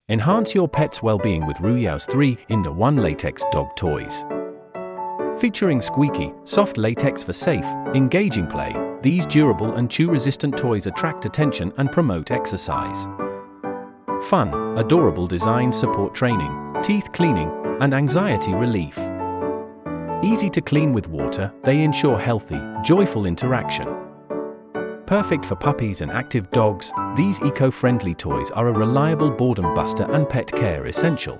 Enhance your pet's well-being with Ruyao's 3-in-1 latex dog toys. Featuring squeaky, soft latex for safe, engaging play, these durable and chew-resistant toys attract attention and promote exercise. Fun, adorable designs support training, teeth cleaning, and anxiety relief. Easy to clean with water, they ensure healthy, joyful interaction. Perfect for puppies and active dogs, these eco-friendly toys are a reliable boredom buster and pet care essential.